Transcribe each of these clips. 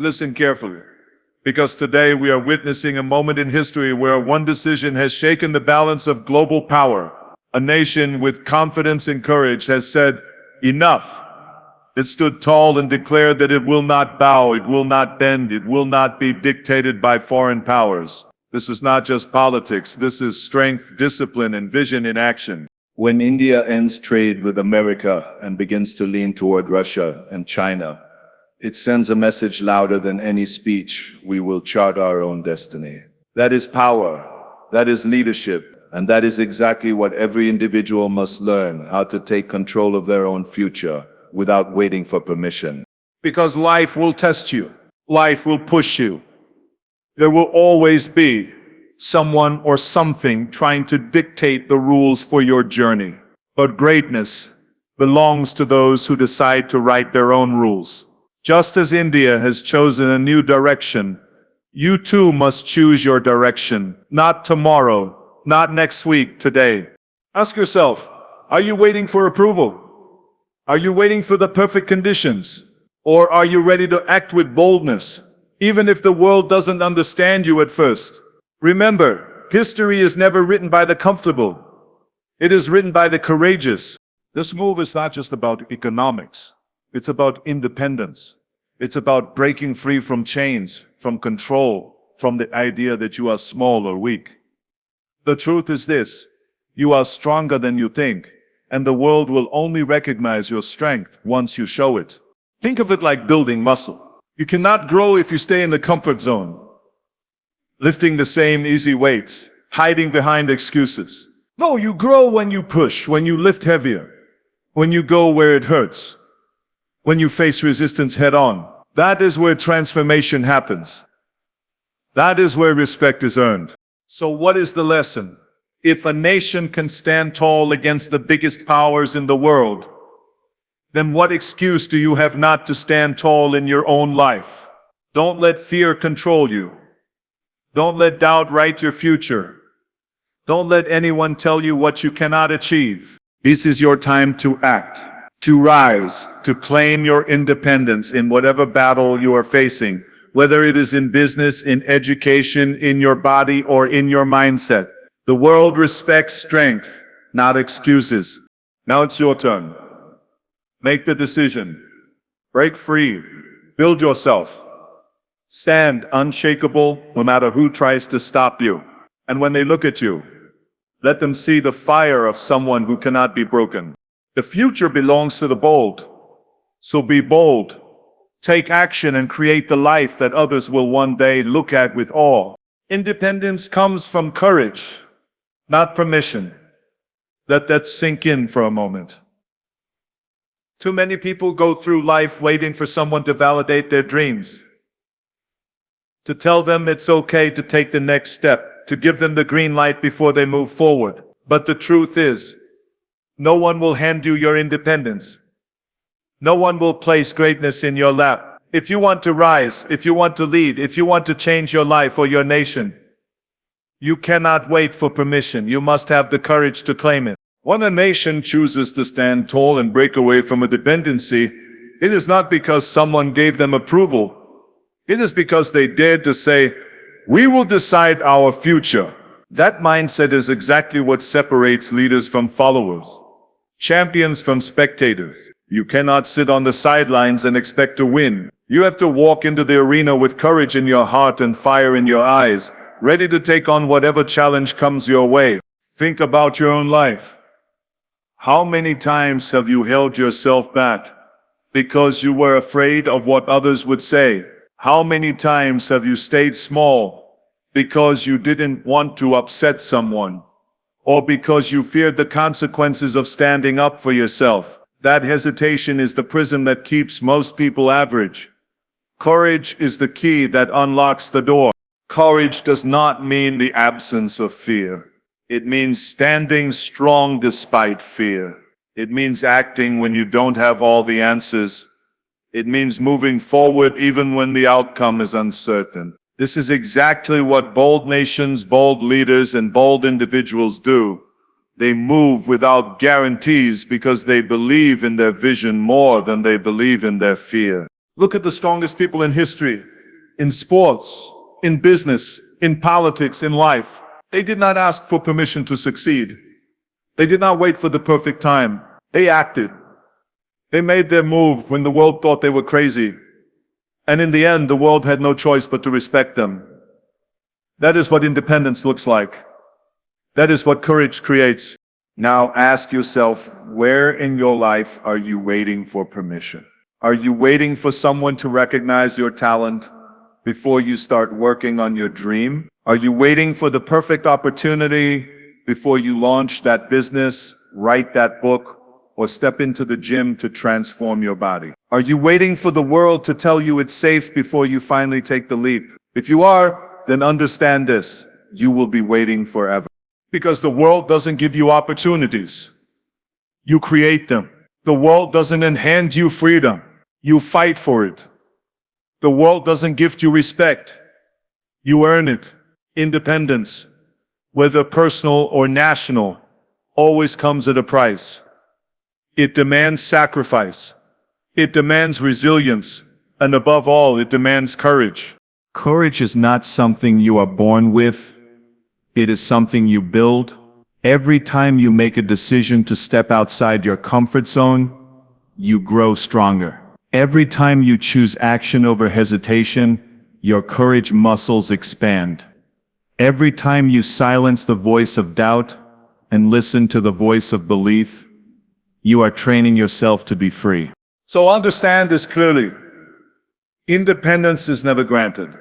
Listen carefully, because today we are witnessing a moment in history where one decision has shaken the balance of global power. A nation with confidence and courage has said, enough. It stood tall and declared that it will not bow, it will not bend, it will not be dictated by foreign powers. This is not just politics, this is strength, discipline, and vision in action. When India ends trade with America and begins to lean toward Russia and China, it sends a message louder than any speech: we will chart our own destiny. That is power, that is leadership, and that is exactly what every individual must learn: how to take control of their own future without waiting for permission. Because life will test you, life will push you. There will always be someone or something trying to dictate the rules for your journey. But greatness belongs to those who decide to write their own rules. Just as India has chosen a new direction, you too must choose your direction. Not tomorrow, not next week, today. Ask yourself, are you waiting for approval? Are you waiting for the perfect conditions? Or are you ready to act with boldness, even if the world doesn't understand you at first? Remember, history is never written by the comfortable. It is written by the courageous. This move is not just about economics. It's about independence. It's about breaking free from chains, from control, from the idea that you are small or weak. The truth is this: you are stronger than you think, and the world will only recognize your strength once you show it. Think of it like building muscle. You cannot grow if you stay in the comfort zone, lifting the same easy weights, hiding behind excuses. No, you grow when you push, when you lift heavier, when you go where it hurts, when you face resistance head on. That is where transformation happens. That is where respect is earned. So what is the lesson? If a nation can stand tall against the biggest powers in the world, then what excuse do you have not to stand tall in your own life? Don't let fear control you. Don't let doubt write your future. Don't let anyone tell you what you cannot achieve. This is your time to act, to rise, to claim your independence in whatever battle you are facing, whether it is in business, in education, in your body, or in your mindset. The world respects strength, not excuses. Now it's your turn. Make the decision. Break free. Build yourself. Stand unshakable no matter who tries to stop you. And when they look at you, let them see the fire of someone who cannot be broken. The future belongs to the bold. So be bold. Take action and create the life that others will one day look at with awe. Independence comes from courage, not permission. Let that sink in for a moment. Too many people go through life waiting for someone to validate their dreams, to tell them it's okay to take the next step, to give them the green light before they move forward. But the truth is, no one will hand you your independence. No one will place greatness in your lap. If you want to rise, if you want to lead, if you want to change your life or your nation, you cannot wait for permission. You must have the courage to claim it. When a nation chooses to stand tall and break away from a dependency, it is not because someone gave them approval. It is because they dared to say, we will decide our future. That mindset is exactly what separates leaders from followers, champions from spectators. You cannot sit on the sidelines and expect to win. You have to walk into the arena with courage in your heart and fire in your eyes, ready to take on whatever challenge comes your way. Think about your own life. How many times have you held yourself back because you were afraid of what others would say? How many times have you stayed small because you didn't want to upset someone, or because you feared the consequences of standing up for yourself? That hesitation is the prison that keeps most people average. Courage is the key that unlocks the door. Courage does not mean the absence of fear. It means standing strong despite fear. It means acting when you don't have all the answers. It means moving forward even when the outcome is uncertain. This is exactly what bold nations, bold leaders, and bold individuals do. They move without guarantees because they believe in their vision more than they believe in their fear. Look at the strongest people in history, in sports, in business, in politics, in life. They did not ask for permission to succeed. They did not wait for the perfect time. They acted. They made their move when the world thought they were crazy. And in the end, the world had no choice but to respect them. That is what independence looks like. That is what courage creates. Now ask yourself, where in your life are you waiting for permission? Are you waiting for someone to recognize your talent before you start working on your dream? Are you waiting for the perfect opportunity before you launch that business, write that book, or step into the gym to transform your body? Are you waiting for the world to tell you it's safe before you finally take the leap? If you are, then understand this: you will be waiting forever. Because the world doesn't give you opportunities. You create them. The world doesn't hand you freedom. You fight for it. The world doesn't gift you respect. You earn it. Independence, whether personal or national, always comes at a price. It demands sacrifice. It demands resilience. And above all, it demands courage. Courage is not something you are born with. It is something you build. Every time you make a decision to step outside your comfort zone, you grow stronger. Every time you choose action over hesitation, your courage muscles expand. Every time you silence the voice of doubt and listen to the voice of belief, you are training yourself to be free. So understand this clearly. Independence is never granted.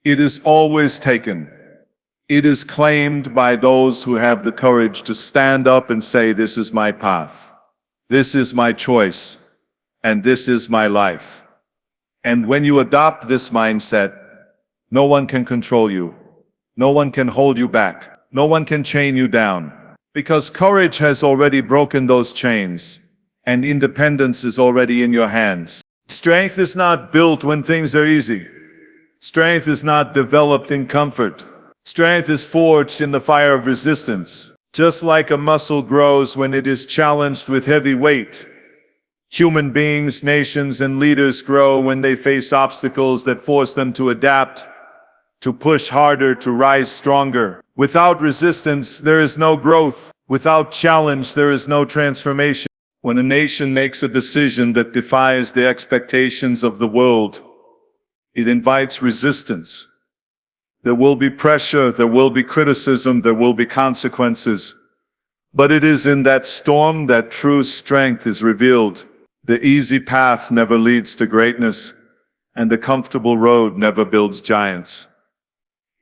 It is always taken. It is claimed by those who have the courage to stand up and say, this is my path. This is my choice. And this is my life. And when you adopt this mindset, no one can control you. No one can hold you back. No one can chain you down. Because courage has already broken those chains, and independence is already in your hands. Strength is not built when things are easy. Strength is not developed in comfort. Strength is forged in the fire of resistance. Just like a muscle grows when it is challenged with heavy weight, human beings, nations, and leaders grow when they face obstacles that force them to adapt, to push harder, to rise stronger. Without resistance, there is no growth. Without challenge, there is no transformation. When a nation makes a decision that defies the expectations of the world, it invites resistance. There will be pressure, there will be criticism, there will be consequences. But it is in that storm that true strength is revealed. The easy path never leads to greatness, and the comfortable road never builds giants.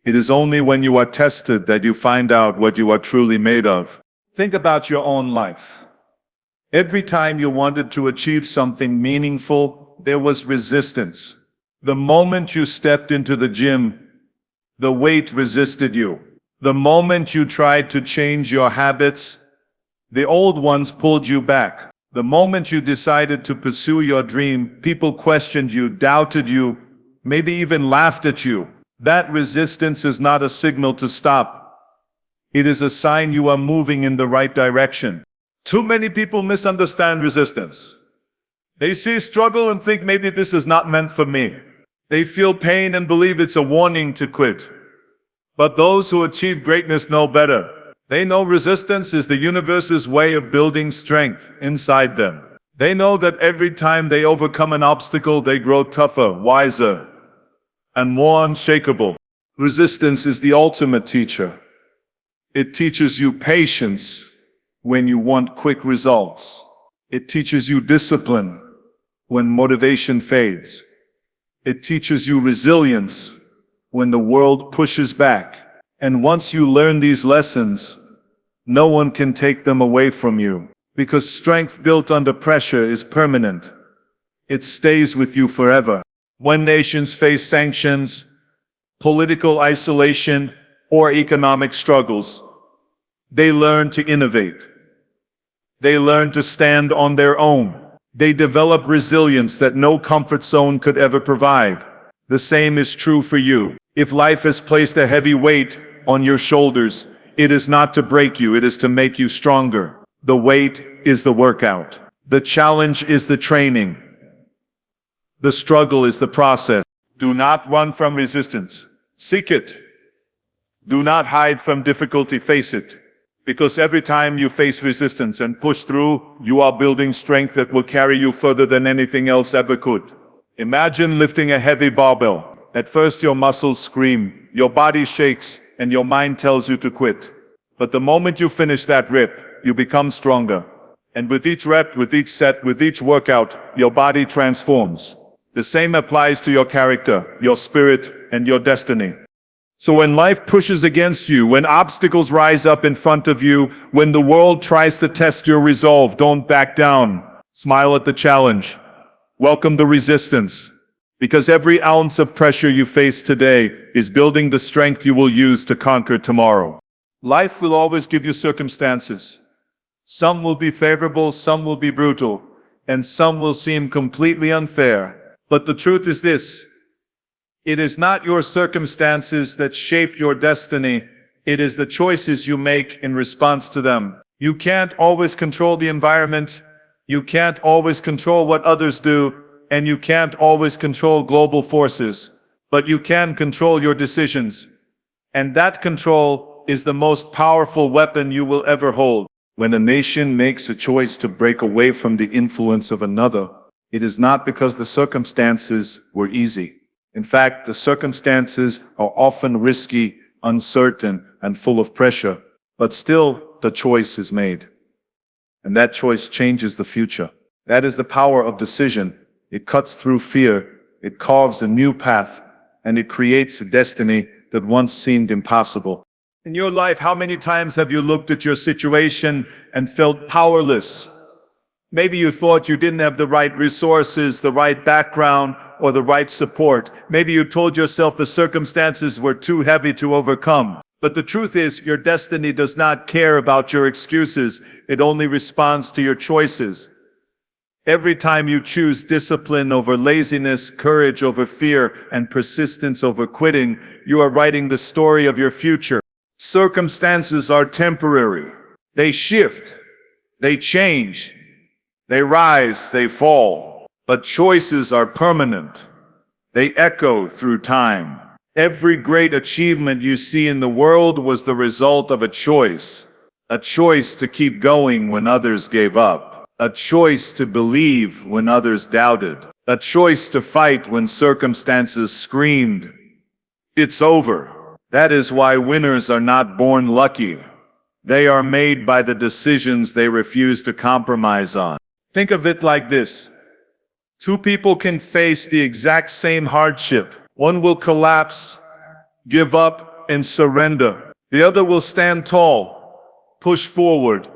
It is only when you are tested that you find out what you are truly made of. Think about your own life. Every time you wanted to achieve something meaningful, there was resistance. The moment you stepped into the gym, the weight resisted you. The moment you tried to change your habits, the old ones pulled you back. The moment you decided to pursue your dream, people questioned you, doubted you, maybe even laughed at you. That resistance is not a signal to stop. It is a sign you are moving in the right direction. Too many people misunderstand resistance. They see struggle and think maybe this is not meant for me. They feel pain and believe it's a warning to quit. But those who achieve greatness know better. They know resistance is the universe's way of building strength inside them. They know that every time they overcome an obstacle, they grow tougher, wiser, and more unshakable. Resistance is the ultimate teacher. It teaches you patience when you want quick results. It teaches you discipline when motivation fades. It teaches you resilience when the world pushes back. And once you learn these lessons, no one can take them away from you. Because strength built under pressure is permanent. It stays with you forever. When nations face sanctions, political isolation, or economic struggles, they learn to innovate. They learn to stand on their own. They develop resilience that no comfort zone could ever provide. The same is true for you. If life has placed a heavy weight on your shoulders, it is not to break you, it is to make you stronger. The weight is the workout. The challenge is the training. The struggle is the process. Do not run from resistance. Seek it. Do not hide from difficulty, face it. Because every time you face resistance and push through, you are building strength that will carry you further than anything else ever could. Imagine lifting a heavy barbell. At first your muscles scream, your body shakes, and your mind tells you to quit. But the moment you finish that rip, you become stronger. And with each rep, with each set, with each workout, your body transforms. The same applies to your character, your spirit, and your destiny. So when life pushes against you, when obstacles rise up in front of you, when the world tries to test your resolve, don't back down. Smile at the challenge. Welcome the resistance. Because every ounce of pressure you face today is building the strength you will use to conquer tomorrow. Life will always give you circumstances. Some will be favorable, some will be brutal, and some will seem completely unfair. But the truth is this: it is not your circumstances that shape your destiny. It is the choices you make in response to them. You can't always control the environment. You can't always control what others do. And you can't always control global forces. But you can control your decisions. And that control is the most powerful weapon you will ever hold. When a nation makes a choice to break away from the influence of another, it is not because the circumstances were easy. In fact, the circumstances are often risky, uncertain, and full of pressure. But still, the choice is made. And that choice changes the future. That is the power of decision. It cuts through fear, it carves a new path, and it creates a destiny that once seemed impossible. In your life, how many times have you looked at your situation and felt powerless? Maybe you thought you didn't have the right resources, the right background, or the right support. Maybe you told yourself the circumstances were too heavy to overcome. But the truth is, your destiny does not care about your excuses. It only responds to your choices. Every time you choose discipline over laziness, courage over fear, and persistence over quitting, you are writing the story of your future. Circumstances are temporary. They shift. They change. They rise, they fall. But choices are permanent. They echo through time. Every great achievement you see in the world was the result of a choice. A choice to keep going when others gave up. A choice to believe when others doubted. A choice to fight when circumstances screamed, "It's over." That is why winners are not born lucky. They are made by the decisions they refuse to compromise on. Think of it like this. Two people can face the exact same hardship. One will collapse, give up, and surrender. The other will stand tall, push forward,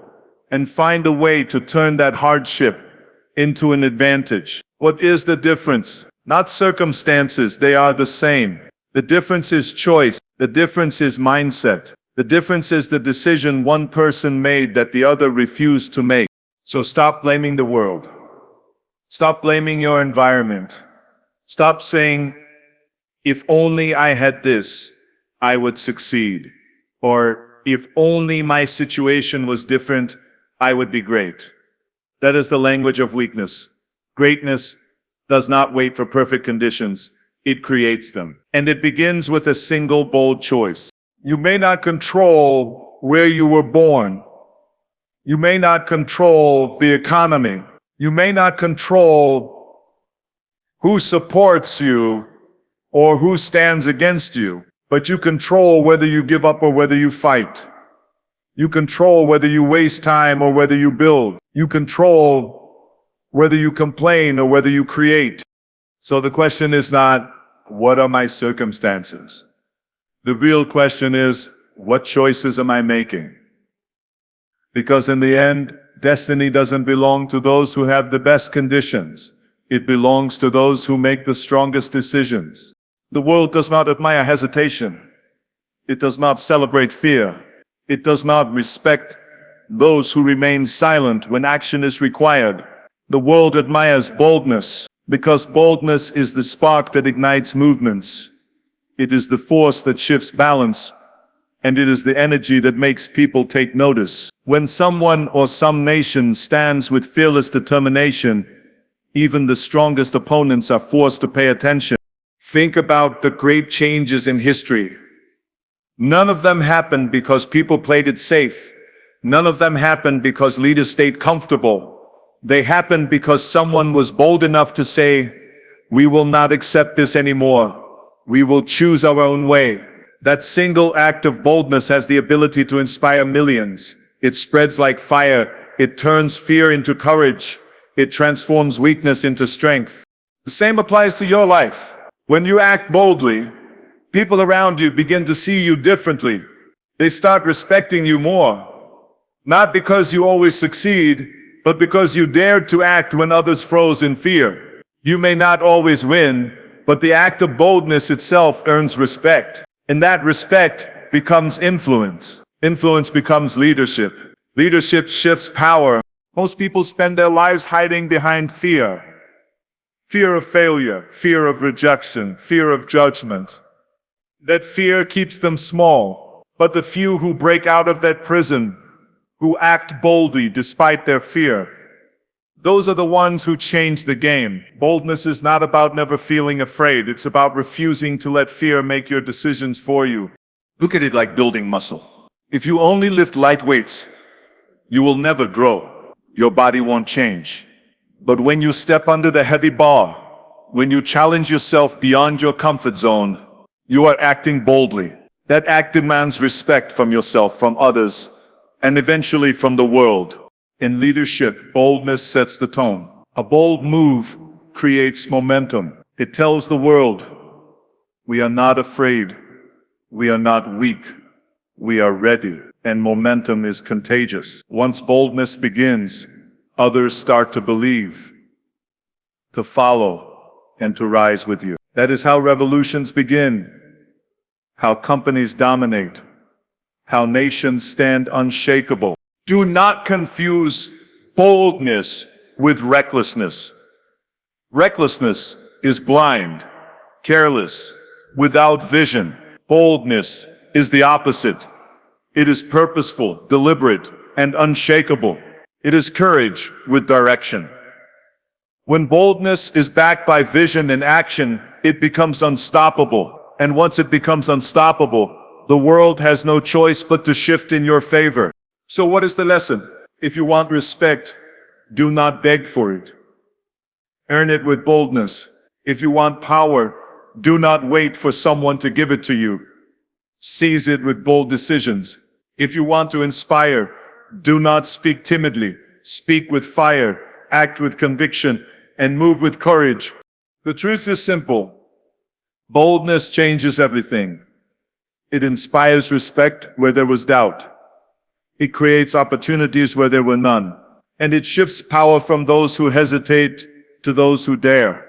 and find a way to turn that hardship into an advantage. What is the difference? Not circumstances, they are the same. The difference is choice. The difference is mindset. The difference is the decision one person made that the other refused to make. So stop blaming the world. Stop blaming your environment. Stop saying, "If only I had this, I would succeed." Or, "If only my situation was different, I would be great." That is the language of weakness. Greatness does not wait for perfect conditions. It creates them. And it begins with a single bold choice. You may not control where you were born. You may not control the economy. You may not control who supports you or who stands against you. But you control whether you give up or whether you fight. You control whether you waste time or whether you build. You control whether you complain or whether you create. So the question is not, what are my circumstances? The real question is, what choices am I making? Because in the end, destiny doesn't belong to those who have the best conditions. It belongs to those who make the strongest decisions. The world does not admire hesitation. It does not celebrate fear. It does not respect those who remain silent when action is required. The world admires boldness, because boldness is the spark that ignites movements. It is the force that shifts balance, and it is the energy that makes people take notice. When someone or some nation stands with fearless determination, Even the strongest opponents are forced to pay attention. Think about the great changes in history. None of them happened because people played it safe. None of them happened because leaders stayed comfortable. They happened because someone was bold enough to say, "We will not accept this anymore. We will choose our own way." That single act of boldness has the ability to inspire millions. It spreads like fire. It turns fear into courage. It transforms weakness into strength. The same applies to your life. When you act boldly, people around you begin to see you differently. They start respecting you more. Not because you always succeed, but because you dared to act when others froze in fear. You may not always win, but the act of boldness itself earns respect. And that respect becomes influence. Influence becomes leadership. Leadership shifts power. Most people spend their lives hiding behind fear. Fear of failure, fear of rejection, fear of judgment. That fear keeps them small. But the few who break out of that prison, who act boldly despite their fear, those are the ones who change the game. Boldness is not about never feeling afraid. It's about refusing to let fear make your decisions for you. Look at it like building muscle. If you only lift light weights, you will never grow. Your body won't change. But when you step under the heavy bar, when you challenge yourself beyond your comfort zone, you are acting boldly. That act demands respect from yourself, from others, and eventually from the world. In leadership, boldness sets the tone. A bold move creates momentum. It tells the world, we are not afraid. We are not weak. We are ready. And momentum is contagious. Once boldness begins, others start to believe, to follow, and to rise with you. That is how revolutions begin, how companies dominate, how nations stand unshakable. Do not confuse boldness with recklessness. Recklessness is blind, careless, without vision. Boldness is the opposite. It is purposeful, deliberate, and unshakable. It is courage with direction. When boldness is backed by vision and action, it becomes unstoppable. And once it becomes unstoppable, the world has no choice but to shift in your favor. So what is the lesson? If you want respect, do not beg for it. Earn it with boldness. If you want power, do not wait for someone to give it to you. Seize it with bold decisions. If you want to inspire, do not speak timidly. Speak with fire, act with conviction, and move with courage. The truth is simple. Boldness changes everything. It inspires respect where there was doubt. It creates opportunities where there were none. And it shifts power from those who hesitate to those who dare.